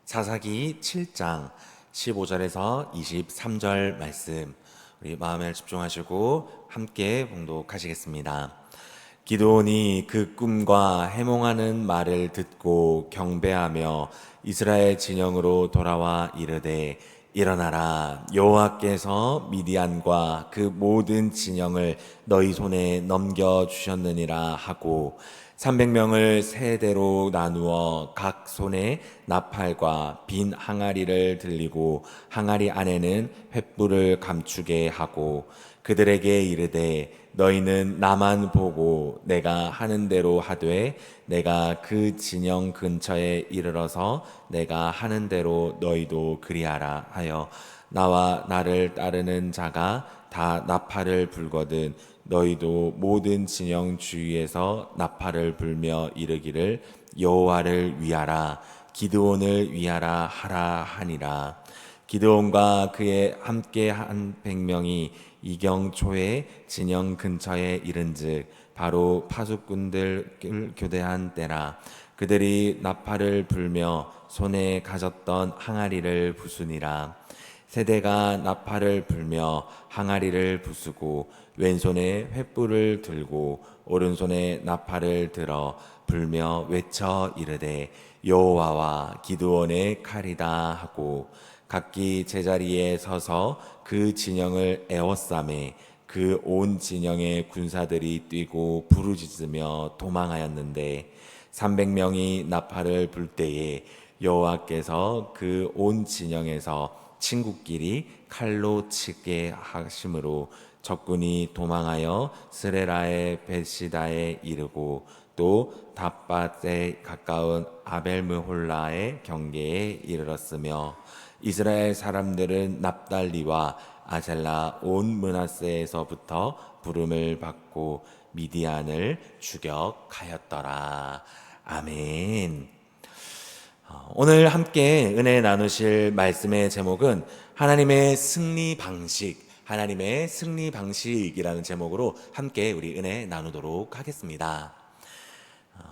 사사기 7장 15절에서 23절 말씀, 우리 마음에 집중하시고 함께 봉독하시겠습니다. 기드온이 그 꿈과 해몽하는 말을 듣고 경배하며 이스라엘 진영으로 돌아와 이르되, 일어나라, 여호와께서 미디안과 그 모든 진영을 너희 손에 넘겨주셨느니라 하고 300명을 세 대로 나누어 각 손에 나팔과 빈 항아리를 들리고 항아리 안에는 횃불을 감추게 하고 그들에게 이르되, 너희는 나만 보고 내가 하는 대로 하되 내가 그 진영 근처에 이르러서 내가 하는 대로 너희도 그리하라 하여 나와 나를 따르는 자가 다 나팔을 불거든 너희도 모든 진영 주위에서 나팔을 불며 이르기를 여호와를 위하라, 기드온을 위하라 하라 하니라. 기드온과 그의 함께 한 100명이 이경초에 진영 근처에 이른즉 바로 파수꾼들을 교대한 때라. 그들이 나팔을 불며 손에 가졌던 항아리를 부수니라. 세대가 나팔을 불며 항아리를 부수고 왼손에 횃불을 들고 오른손에 나팔을 들어 불며 외쳐 이르되, 여호와와 기드온의 칼이다 하고 각기 제자리에 서서 그 진영을 에워싸매 그 온 진영의 군사들이 뛰고 부르짖으며 도망하였는데 300명이 나팔을 불 때에 여호와께서 그 온 진영에서 친구끼리 칼로 치게 하심으로 적군이 도망하여 스레라의 벳시다에 이르고 또 답밭에 가까운 아벨므홀라의 경계에 이르렀으며 이스라엘 사람들은 납달리와 아셀라 온 므낫세에서부터 부름을 받고 미디안을 추격하였더라. 아멘. 오늘 함께 은혜 나누실 말씀의 제목은 하나님의 승리 방식이라는 제목으로 함께 우리 은혜 나누도록 하겠습니다.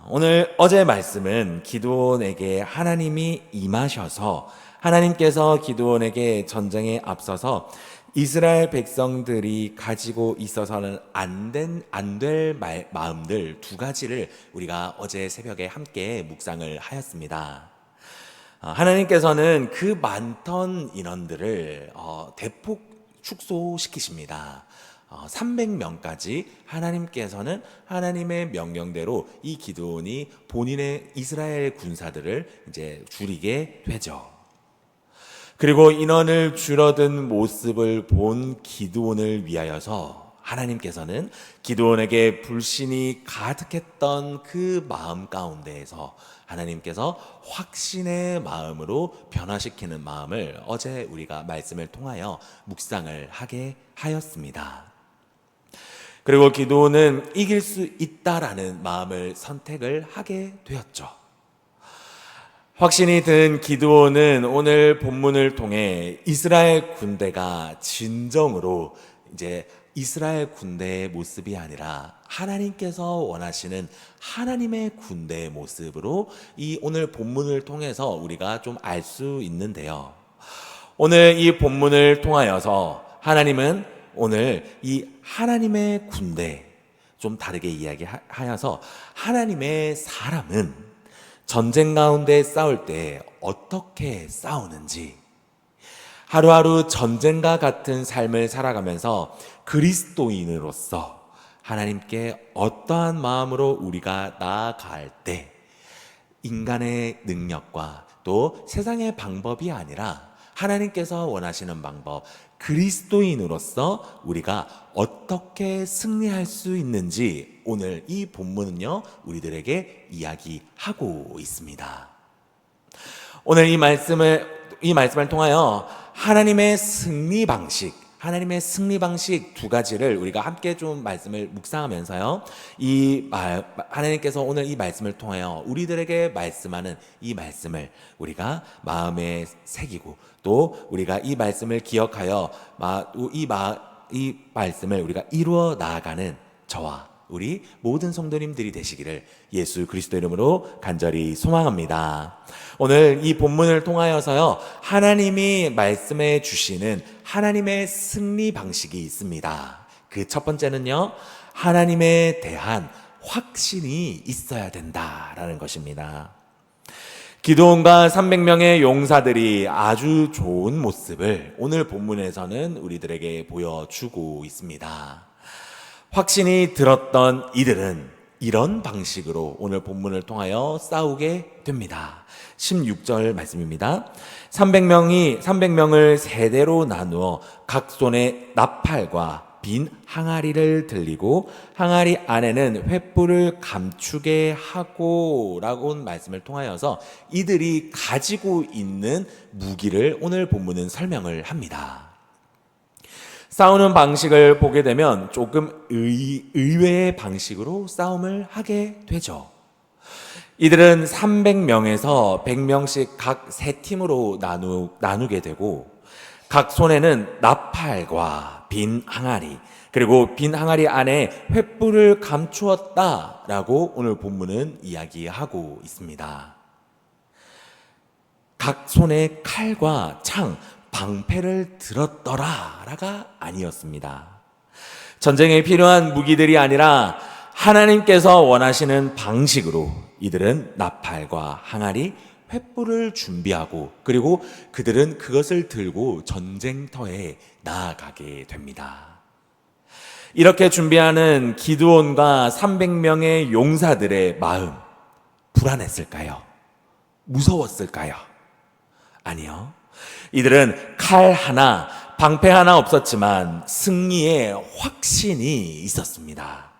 오늘 어제 말씀은 기드온에게 하나님이 임하셔서 하나님께서 기드온에게 전쟁에 앞서서 이스라엘 백성들이 가지고 있어서는 안 될 마음들 두 가지를 우리가 어제 새벽에 함께 묵상을 하였습니다. 하나님께서는 그 많던 인원들을 대폭 축소시키십니다. 300명까지 하나님께서는 하나님의 명령대로 이 기드온이 본인의 이스라엘 군사들을 이제 줄이게 되죠. 그리고 인원을 줄어든 모습을 본 기드온을 위하여서 하나님께서는 기드온에게 불신이 가득했던 그 마음 가운데에서 하나님께서 확신의 마음으로 변화시키는 마음을 어제 우리가 말씀을 통하여 묵상을 하게 하였습니다. 그리고 기드온은 이길 수 있다라는 마음을 선택을 하게 되었죠. 확신이 든 기드온은 오늘 본문을 통해 이스라엘 군대가 진정으로 이제 이스라엘 군대의 모습이 아니라 하나님께서 원하시는 하나님의 군대의 모습으로 이 오늘 본문을 통해서 우리가 좀 알 수 있는데요. 오늘 이 본문을 통하여서 하나님은 오늘 이 하나님의 군대 좀 다르게 이야기하여서 하나님의 사람은 전쟁 가운데 싸울 때 어떻게 싸우는지, 하루하루 전쟁과 같은 삶을 살아가면서 그리스도인으로서 하나님께 어떠한 마음으로 우리가 나아갈 때 인간의 능력과 또 세상의 방법이 아니라 하나님께서 원하시는 방법, 그리스도인으로서 우리가 어떻게 승리할 수 있는지 오늘 이 본문은요 우리들에게 이야기하고 있습니다. 오늘 이 말씀을 통하여 하나님의 승리 방식 두 가지를 우리가 함께 좀 말씀을 묵상하면서요. 하나님께서 오늘 이 말씀을 통하여 우리들에게 말씀하는 이 말씀을 우리가 마음에 새기고 또 우리가 이 말씀을 기억하여 이 말씀을 우리가 이루어 나아가는 저와 우리 모든 성도님들이 되시기를 예수 그리스도 이름으로 간절히 소망합니다. 오늘 이 본문을 통하여서요, 하나님이 말씀해 주시는 하나님의 승리 방식이 있습니다. 그 첫 번째는요, 하나님에 대한 확신이 있어야 된다라는 것입니다. 기드온과 300명의 용사들이 아주 좋은 모습을 오늘 본문에서는 우리들에게 보여주고 있습니다. 확신이 들었던 이들은 이런 방식으로 오늘 본문을 통하여 싸우게 됩니다. 16절 말씀입니다. 300명을 세대로 나누어 각 손에 나팔과 빈 항아리를 들리고 항아리 안에는 횃불을 감추게 하고 라고 말씀을 통하여서 이들이 가지고 있는 무기를 오늘 본문은 설명을 합니다. 싸우는 방식을 보게 되면 조금 의외의 방식으로 싸움을 하게 되죠. 이들은 300명에서 100명씩 각 세 팀으로 나누게 되고 각 손에는 나팔과 빈 항아리, 그리고 빈 항아리 안에 횃불을 감추었다라고 오늘 본문은 이야기하고 있습니다. 각 손에 칼과 창, 방패를 들었더라가 아니었습니다. 전쟁에 필요한 무기들이 아니라 하나님께서 원하시는 방식으로 이들은 나팔과 항아리, 횃불을 준비하고 그리고 그들은 그것을 들고 전쟁터에 나아가게 됩니다. 이렇게 준비하는 기드온과 300명의 용사들의 마음, 불안했을까요? 무서웠을까요? 아니요. 이들은 칼 하나, 방패 하나 없었지만 승리의 확신이 있었습니다.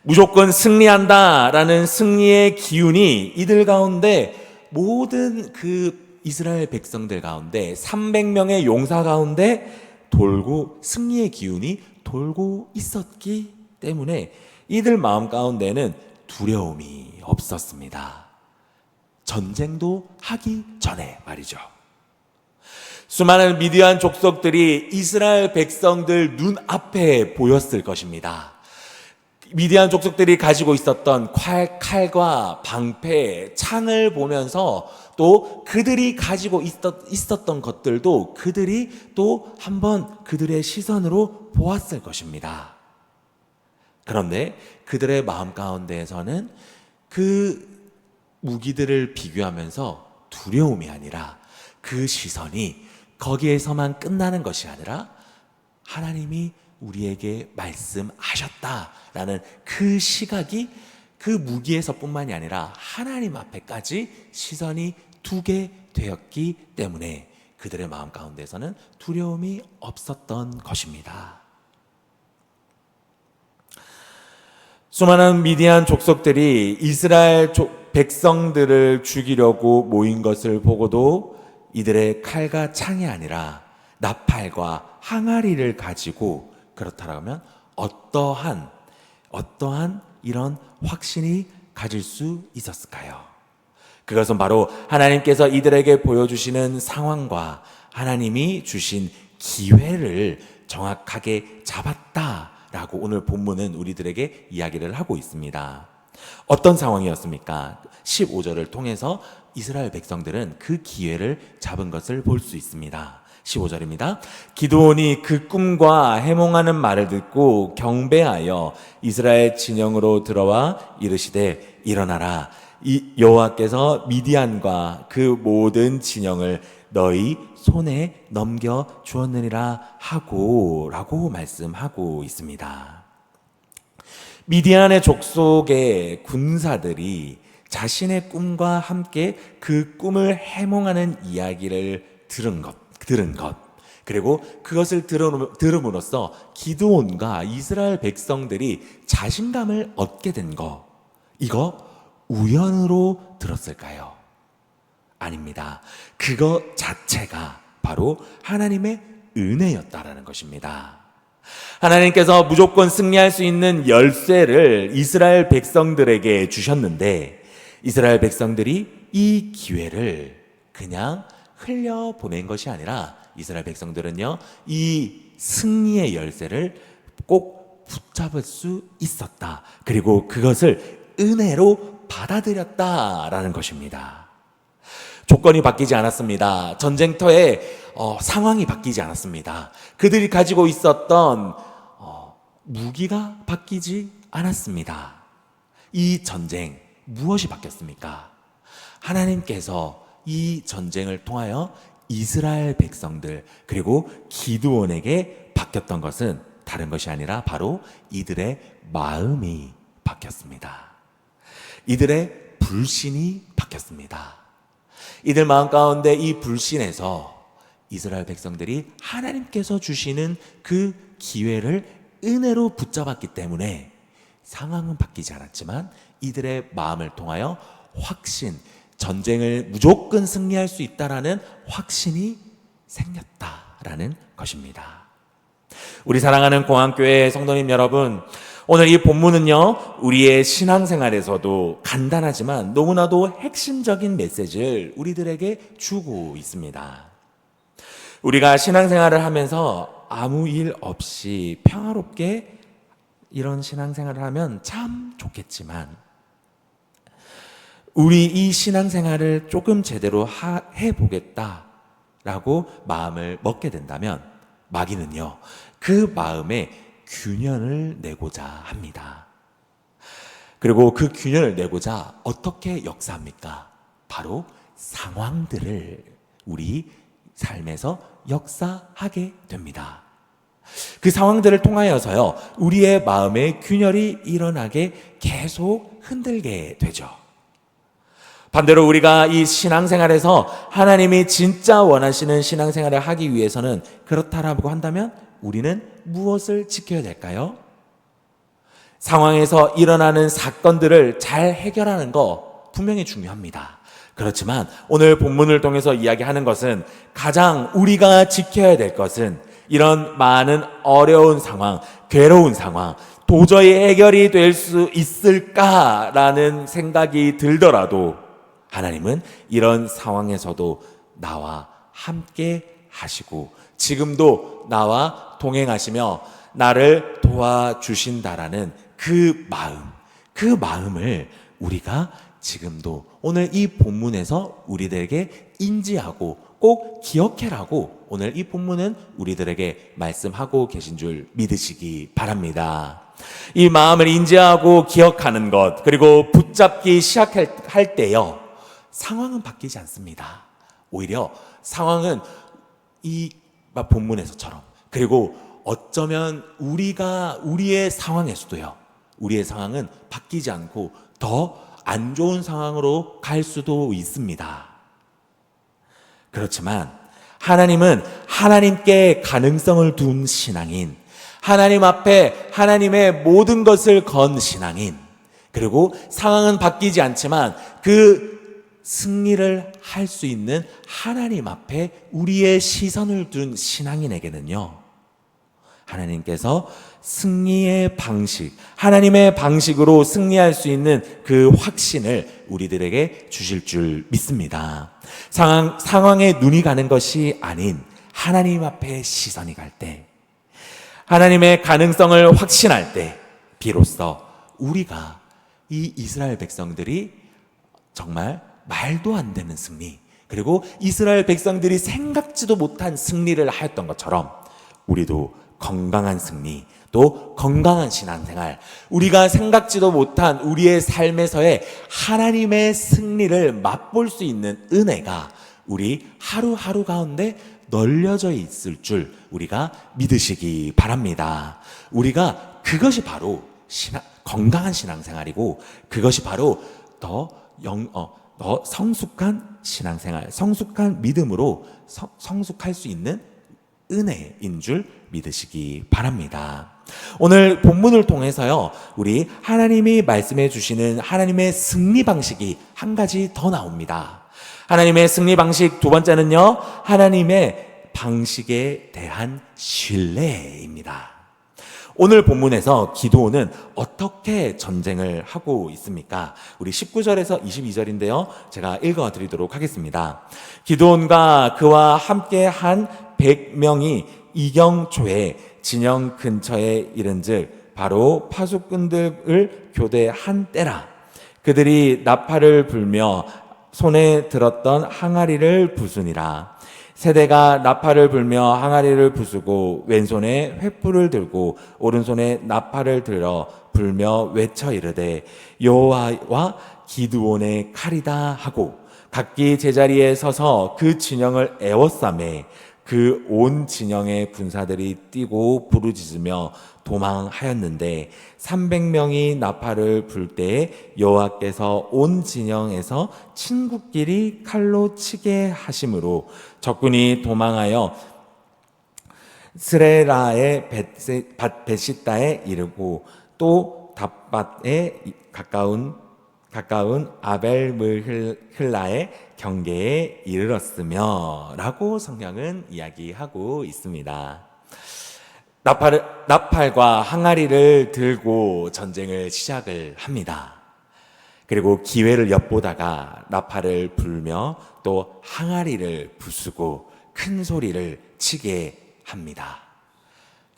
무조건 승리한다라는 승리의 기운이 이들 가운데, 모든 그 이스라엘 백성들 가운데 300명의 용사 가운데 승리의 기운이 돌고 있었기 때문에 이들 마음 가운데는 두려움이 없었습니다. 전쟁도 하기 전에 말이죠. 수많은 미디안 족속들이 이스라엘 백성들 눈앞에 보였을 것입니다. 미디안 족속들이 가지고 있었던 칼과 방패, 창을 보면서 또 그들이 가지고 있었던 것들도 그들이 또 한번 그들의 시선으로 보았을 것입니다. 그런데 그들의 마음 가운데에서는 그 무기들을 비교하면서 두려움이 아니라 그 시선이 거기에서만 끝나는 것이 아니라 하나님이 우리에게 말씀하셨다라는 그 시각이 그 무기에서뿐만이 아니라 하나님 앞에까지 시선이 두게 되었기 때문에 그들의 마음 가운데서는 두려움이 없었던 것입니다. 수많은 미디안 족속들이 이스라엘 백성들을 죽이려고 모인 것을 보고도 이들의 칼과 창이 아니라 나팔과 항아리를 가지고 그렇다면 어떠한 이런 확신이 가질 수 있었을까요? 그것은 바로 하나님께서 이들에게 보여주시는 상황과 하나님이 주신 기회를 정확하게 잡았다라고 오늘 본문은 우리들에게 이야기를 하고 있습니다. 어떤 상황이었습니까? 15절을 통해서 이스라엘 백성들은 그 기회를 잡은 것을 볼 수 있습니다. 15절입니다. 기드온이 그 꿈과 해몽하는 말을 듣고 경배하여 이스라엘 진영으로 들어와 이르시되 일어나라. 이 여호와께서 미디안과 그 모든 진영을 너희 손에 넘겨 주었느니라 라고 말씀하고 있습니다. 미디안의 족속의 군사들이 자신의 꿈과 함께 그 꿈을 해몽하는 이야기를 들은 것, 그리고 그것을 들음으로써 기드온과 이스라엘 백성들이 자신감을 얻게 된 것, 이거 우연으로 들었을까요? 아닙니다. 그것 자체가 바로 하나님의 은혜였다라는 것입니다. 하나님께서 무조건 승리할 수 있는 열쇠를 이스라엘 백성들에게 주셨는데 이스라엘 백성들이 이 기회를 그냥 흘려보낸 것이 아니라 이스라엘 백성들은요, 이 승리의 열쇠를 꼭 붙잡을 수 있었다. 그리고 그것을 은혜로 받아들였다라는 것입니다. 조건이 바뀌지 않았습니다. 전쟁터의 상황이 바뀌지 않았습니다. 그들이 가지고 있었던 무기가 바뀌지 않았습니다. 이 전쟁, 무엇이 바뀌었습니까? 하나님께서 이 전쟁을 통하여 이스라엘 백성들 그리고 기드온에게 바뀌었던 것은 다른 것이 아니라 바로 이들의 마음이 바뀌었습니다. 이들의 불신이 바뀌었습니다. 이들 마음 가운데 이 불신에서 이스라엘 백성들이 하나님께서 주시는 그 기회를 은혜로 붙잡았기 때문에 상황은 바뀌지 않았지만 이들의 마음을 통하여 확신, 전쟁을 무조건 승리할 수 있다라는 확신이 생겼다라는 것입니다. 우리 사랑하는 공항교회 성도님 여러분, 오늘 이 본문은요, 우리의 신앙생활에서도 간단하지만 너무나도 핵심적인 메시지를 우리들에게 주고 있습니다. 우리가 신앙생활을 하면서 아무 일 없이 평화롭게 이런 신앙생활을 하면 참 좋겠지만 우리 이 신앙생활을 조금 제대로 해보겠다라고 마음을 먹게 된다면 마귀는요, 그 마음에 균열을 내고자 합니다. 그리고 그 균열을 내고자 어떻게 역사합니까? 바로 상황들을 우리 삶에서 역사하게 됩니다. 그 상황들을 통하여서요, 우리의 마음에 균열이 일어나게 계속 흔들게 되죠. 반대로 우리가 이 신앙생활에서 하나님이 진짜 원하시는 신앙생활을 하기 위해서는 그렇다라고 한다면 우리는 무엇을 지켜야 될까요? 상황에서 일어나는 사건들을 잘 해결하는 거 분명히 중요합니다. 그렇지만 오늘 본문을 통해서 이야기하는 것은 가장 우리가 지켜야 될 것은 이런 많은 어려운 상황, 괴로운 상황, 도저히 해결이 될 수 있을까라는 생각이 들더라도 하나님은 이런 상황에서도 나와 함께 하시고 지금도 나와 동행하시며 나를 도와주신다라는 그 마음을 우리가 지금도 오늘 이 본문에서 우리들에게 인지하고 꼭 기억해라고 오늘 이 본문은 우리들에게 말씀하고 계신 줄 믿으시기 바랍니다. 이 마음을 인지하고 기억하는 것, 그리고 붙잡기 시작할 때요, 상황은 바뀌지 않습니다. 오히려 상황은 이 본문에서처럼, 그리고 어쩌면 우리의 상황에서도요, 우리의 상황은 바뀌지 않고 더 안 좋은 상황으로 갈 수도 있습니다. 그렇지만 하나님은 하나님께 가능성을 둔 신앙인, 하나님 앞에 하나님의 모든 것을 건 신앙인, 그리고 상황은 바뀌지 않지만 그 승리를 할 수 있는 하나님 앞에 우리의 시선을 둔 신앙인에게는요, 하나님께서 승리의 방식, 하나님의 방식으로 승리할 수 있는 그 확신을 우리들에게 주실 줄 믿습니다. 상황에 눈이 가는 것이 아닌 하나님 앞에 시선이 갈 때, 하나님의 가능성을 확신할 때, 비로소 우리가 이 이스라엘 백성들이 정말 말도 안 되는 승리, 그리고 이스라엘 백성들이 생각지도 못한 승리를 하였던 것처럼 우리도 건강한 승리, 또 건강한 신앙생활, 우리가 생각지도 못한 우리의 삶에서의 하나님의 승리를 맛볼 수 있는 은혜가 우리 하루하루 가운데 널려져 있을 줄 우리가 믿으시기 바랍니다. 우리가 그것이 바로 건강한 신앙생활이고, 그것이 바로 더 성숙한 신앙생활, 성숙한 믿음으로 성숙할 수 있는 은혜인 줄 믿으시기 바랍니다. 오늘 본문을 통해서요, 우리 하나님이 말씀해 주시는 하나님의 승리 방식이 한 가지 더 나옵니다. 하나님의 승리 방식 두 번째는요, 하나님의 방식에 대한 신뢰입니다. 오늘 본문에서 기드온은 어떻게 전쟁을 하고 있습니까? 우리 19절에서 22절인데요. 제가 읽어드리도록 하겠습니다. 기드온과 그와 함께 한 100명이 이경초에 진영 근처에 이른즉 바로 파수꾼들을 교대한 때라. 그들이 나팔을 불며 손에 들었던 항아리를 부수니라. 세대가 나팔을 불며 항아리를 부수고 왼손에 횃불을 들고 오른손에 나팔을 들어 불며 외쳐 이르되 여호와와 기드온의 칼이다 하고 각기 제자리에 서서 그 진영을 에워싸매 그 온 진영의 군사들이 뛰고 부르짖으며 도망하였는데 300명이 나팔을 불 때에 여호와께서 온 진영에서 친구끼리 칼로 치게 하심으로 적군이 도망하여 스레라의 벳시다에 이르고 또 답밭에 가까운 아벨므힐라의 경계에 이르렀으며 라고 성경은 이야기하고 있습니다. 나팔과 항아리를 들고 전쟁을 시작을 합니다. 그리고 기회를 엿보다가 나팔을 불며 또 항아리를 부수고 큰 소리를 치게 합니다.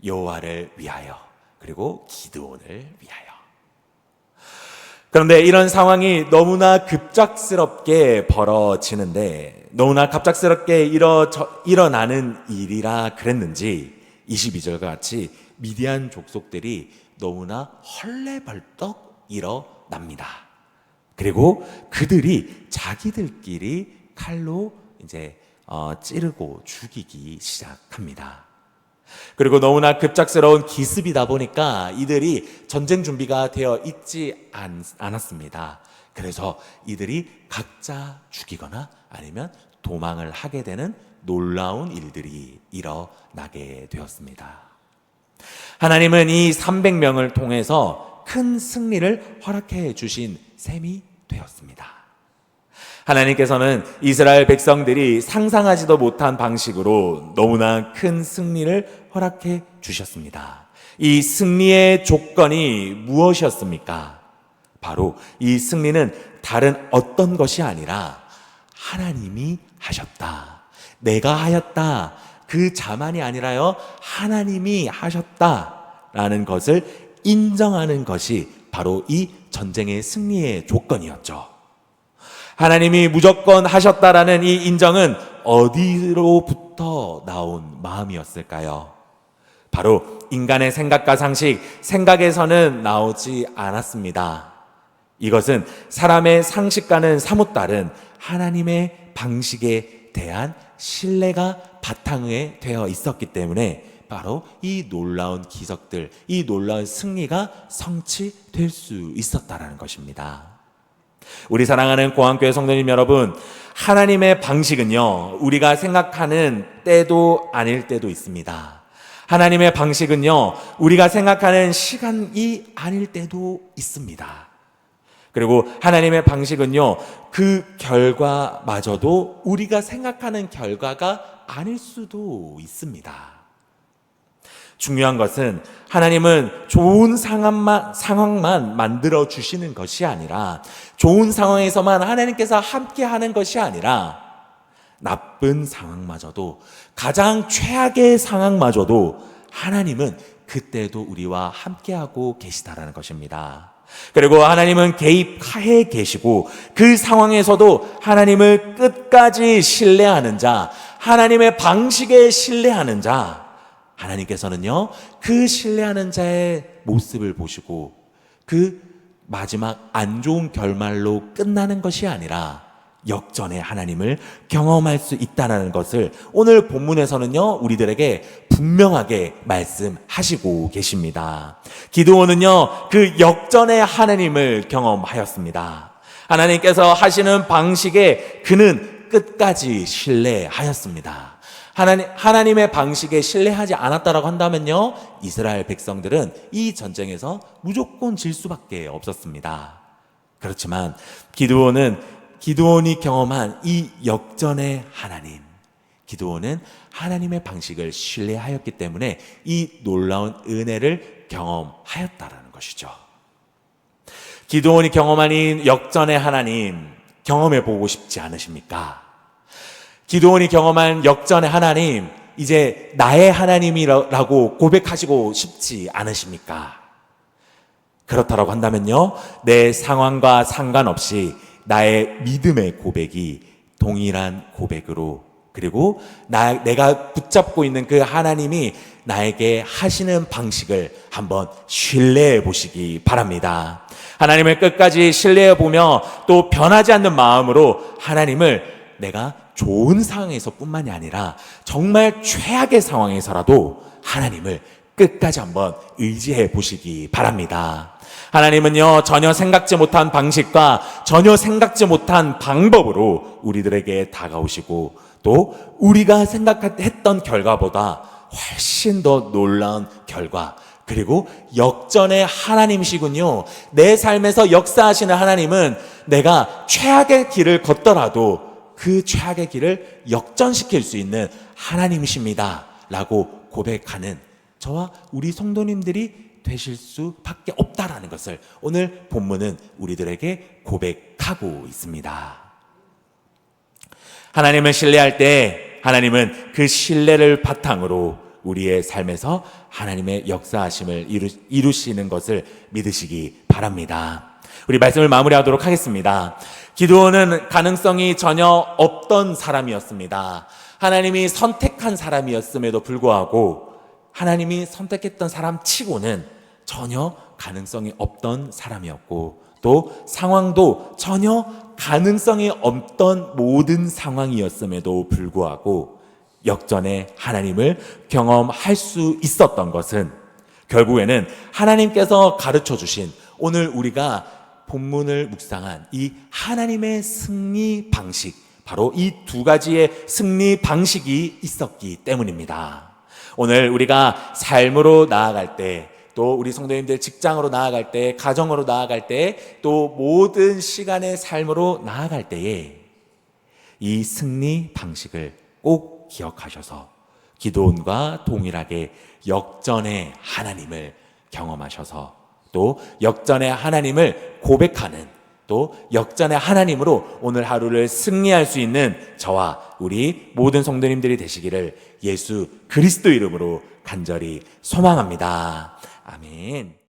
여호와를 위하여 그리고 기드온을 위하여. 그런데 이런 상황이 너무나 급작스럽게 벌어지는데 너무나 갑작스럽게 일어나는 일이라 그랬는지 22절과 같이 미디안 족속들이 너무나 헐레벌떡 일어납니다. 그리고 그들이 자기들끼리 칼로 이제 찌르고 죽이기 시작합니다. 그리고 너무나 급작스러운 기습이다 보니까 이들이 전쟁 준비가 되어 있지 않았습니다. 그래서 이들이 각자 죽이거나 아니면 도망을 하게 되는 놀라운 일들이 일어나게 되었습니다. 하나님은 이 300명을 통해서 큰 승리를 허락해 주신 셈이 되었습니다. 하나님께서는 이스라엘 백성들이 상상하지도 못한 방식으로 너무나 큰 승리를 허락해 주셨습니다. 이 승리의 조건이 무엇이었습니까? 바로 이 승리는 다른 어떤 것이 아니라 하나님이 하셨다. 내가 하였다. 그 자만이 아니라요. 하나님이 하셨다라는 것을 인정하는 것이 바로 이 전쟁의 승리의 조건이었죠. 하나님이 무조건 하셨다라는 이 인정은 어디로부터 나온 마음이었을까요? 바로 인간의 생각과 상식, 생각에서는 나오지 않았습니다. 이것은 사람의 상식과는 사뭇 다른 하나님의 방식에 대한 신뢰가 바탕에 되어 있었기 때문에 바로 이 놀라운 기적들, 이 놀라운 승리가 성취될 수 있었다라는 것입니다. 우리 사랑하는 고한교회 성도님 여러분, 하나님의 방식은요, 우리가 생각하는 때도 아닐 때도 있습니다. 하나님의 방식은요, 우리가 생각하는 시간이 아닐 때도 있습니다. 그리고 하나님의 방식은요, 그 결과마저도 우리가 생각하는 결과가 아닐 수도 있습니다. 중요한 것은 하나님은 좋은 상황만 만들어 주시는 것이 아니라, 좋은 상황에서만 하나님께서 함께 하는 것이 아니라 나쁜 상황마저도, 가장 최악의 상황마저도 하나님은 그때도 우리와 함께하고 계시다라는 것입니다. 그리고 하나님은 개입해 계시고 그 상황에서도 하나님을 끝까지 신뢰하는 자, 하나님의 방식에 신뢰하는 자, 하나님께서는요, 그 신뢰하는 자의 모습을 보시고 그 마지막 안 좋은 결말로 끝나는 것이 아니라 역전의 하나님을 경험할 수 있다는 것을 오늘 본문에서는요, 우리들에게 분명하게 말씀하시고 계십니다. 기드온은요, 그 역전의 하나님을 경험하였습니다. 하나님께서 하시는 방식에 그는 끝까지 신뢰하였습니다. 하나님의 방식에 신뢰하지 않았다라고 한다면요, 이스라엘 백성들은 이 전쟁에서 무조건 질 수밖에 없었습니다. 그렇지만 기드온이 경험한 이 역전의 하나님, 기드온은 하나님의 방식을 신뢰하였기 때문에 이 놀라운 은혜를 경험하였다라는 것이죠. 기드온이 경험한 이 역전의 하나님 경험해 보고 싶지 않으십니까? 기드온이 경험한 역전의 하나님, 이제 나의 하나님이라고 고백하시고 싶지 않으십니까? 그렇다라고 한다면요, 내 상황과 상관없이 나의 믿음의 고백이 동일한 고백으로, 그리고 내가 붙잡고 있는 그 하나님이 나에게 하시는 방식을 한번 신뢰해 보시기 바랍니다. 하나님을 끝까지 신뢰해 보며 또 변하지 않는 마음으로 하나님을 내가 좋은 상황에서 뿐만이 아니라 정말 최악의 상황에서라도 하나님을 끝까지 한번 의지해 보시기 바랍니다. 하나님은요, 전혀 생각지 못한 방식과 전혀 생각지 못한 방법으로 우리들에게 다가오시고 또 우리가 생각했던 결과보다 훨씬 더 놀라운 결과, 그리고 역전의 하나님이시군요. 내 삶에서 역사하시는 하나님은 내가 최악의 길을 걷더라도 그 최악의 길을 역전시킬 수 있는 하나님이십니다 라고 고백하는 저와 우리 성도님들이 되실 수밖에 없다라는 것을 오늘 본문은 우리들에게 고백하고 있습니다. 하나님을 신뢰할 때 하나님은 그 신뢰를 바탕으로 우리의 삶에서 하나님의 역사하심을 이루시는 것을 믿으시기 바랍니다. 우리 말씀을 마무리하도록 하겠습니다. 기드온은 가능성이 전혀 없던 사람이었습니다. 하나님이 선택한 사람이었음에도 불구하고 하나님이 선택했던 사람 치고는 전혀 가능성이 없던 사람이었고 또 상황도 전혀 가능성이 없던 모든 상황이었음에도 불구하고 역전의 하나님을 경험할 수 있었던 것은 결국에는 하나님께서 가르쳐 주신 오늘 우리가 본문을 묵상한 이 하나님의 승리 방식, 바로 이 두 가지의 승리 방식이 있었기 때문입니다. 오늘 우리가 삶으로 나아갈 때, 또 우리 성도님들 직장으로 나아갈 때, 가정으로 나아갈 때, 또 모든 시간의 삶으로 나아갈 때에 이 승리 방식을 꼭 기억하셔서 기드온과 동일하게 역전의 하나님을 경험하셔서 또 역전의 하나님을 고백하는, 또 역전의 하나님으로 오늘 하루를 승리할 수 있는 저와 우리 모든 성도님들이 되시기를 예수 그리스도 이름으로 간절히 소망합니다. 아멘.